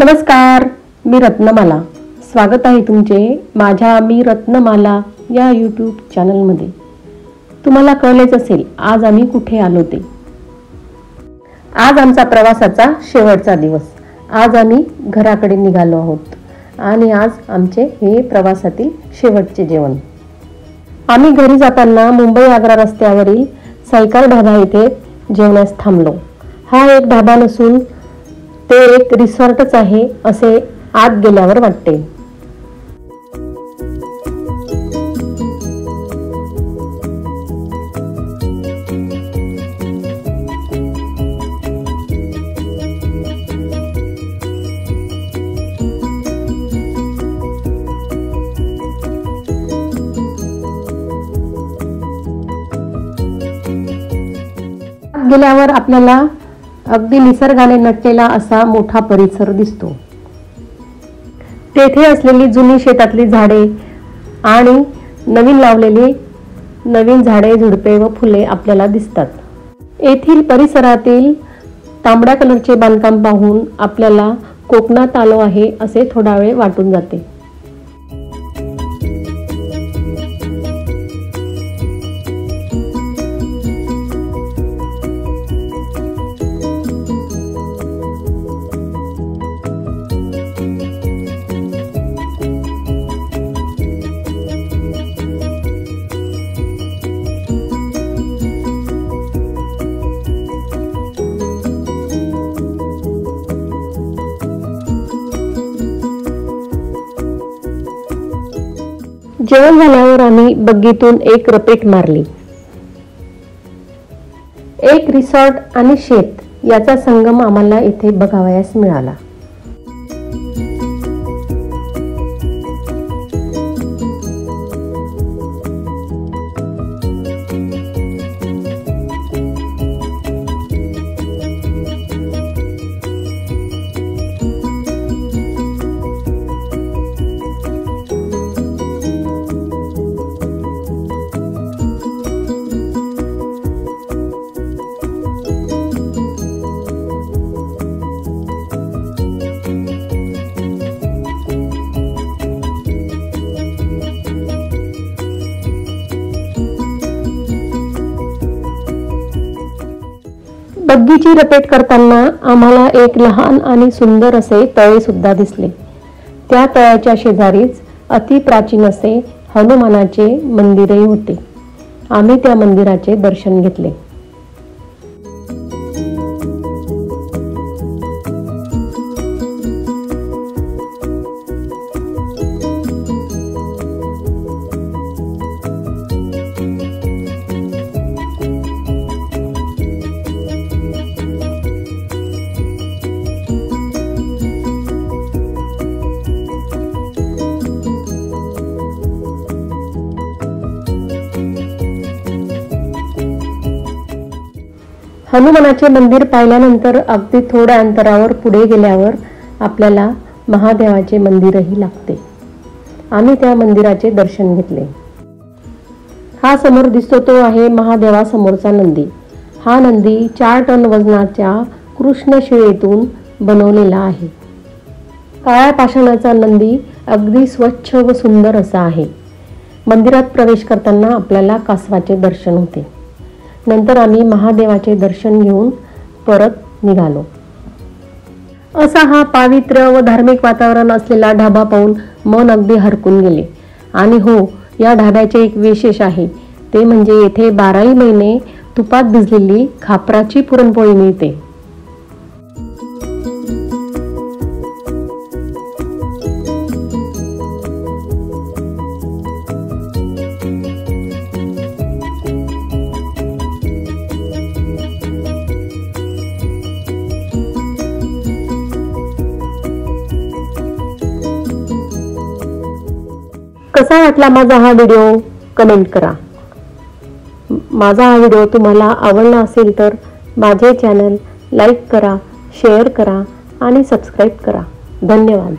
नमस्कार, मी रत्नमाला। स्वागत आहे तुमचे माझ्या मी रत्नमाला या YouTube चॅनलमध्ये। तुम्हाला कळलेच असेल आज आम्ही कुठे आलो ते। आज आमचा प्रवासाचा शेवटचा दिवस। आज आम्ही घराकडे निघालो आहोत आणि आज आमचे हे प्रवासातील शेवटचे जेवण। आम्ही घरी जाताना मुंबई आग्रा रस्त्यावरील सायकल ढाबा येथे जेवणास थांबलो। हा एक ढाबा नसून ते एक रिसॉर्टच आहे असे आत गेल्यावर वाटते। गेल्यावर आपल्याला अगदी निसर्गाने नटलेला असा मोठा परिसर दिसतो। तेथे असलेली जुनी शेतातली झाडे आणि नवीन लावलेली नवीन झाडे झुडपे व फुले आपल्याला दिसतात। येथील परिसरातील तांबड्या कलरचे बांधकाम पाहून आपल्याला कोकणात आलो आहे असे थोडा वेळ वाटून जाते। जेवण झाल्यावर आम्ही बग्गीतून एक रपेट मारली। एक रिसॉर्ट आणि शेत याचा संगम आम्हाला इथे बघावयास मिळाला। बग्गीची रपेट करताना आम्हाला एक लहान आणि सुंदर असे तळे सुद्धा दिसले। त्या तळ्याच्या शेजारीच अति प्राचीन असे हनुमानाचे मंदिरही होते। आम्ही त्या मंदिराचे दर्शन घेतले। हनुमानाचे मंदिर पाहिल्यानंतर अगदी थोड्या अंतरावर पुढे गेल्यावर आपल्याला महादेवाचे मंदिरही लागते। आम्ही त्या मंदिराचे दर्शन घेतले। हा समोर दिसतो तो आहे महादेवासमोरचा नंदी। हा नंदी 4 टन वजनाच्या कृष्णशिळेतून बनवलेला आहे। काळ्या पाषाणाचा नंदी अगदी स्वच्छ व सुंदर असा आहे। मंदिरात प्रवेश करताना आपल्याला कासवाचे दर्शन होते। नंतर आम्ही महादेवाचे दर्शन घेऊन परत निघालो। असा हा पवित्र व धार्मिक वातावरण असलेला ढाबा पाहून मन अगदी हरकून गेले। आणि हो, या ढाब्याचे एक विशेष आहे ते म्हणजे येथे 12ही महिने तुपात भिजलेली खापराची पुरणपोळी मिळते। कसा वाटला माझा हा व्हिडिओ कमेंट करा। माझा हा व्हिडिओ तुम्हाला आवडला असेल तर माझे चॅनल लाईक करा, शेअर करा आणि सबस्क्राईब करा। धन्यवाद।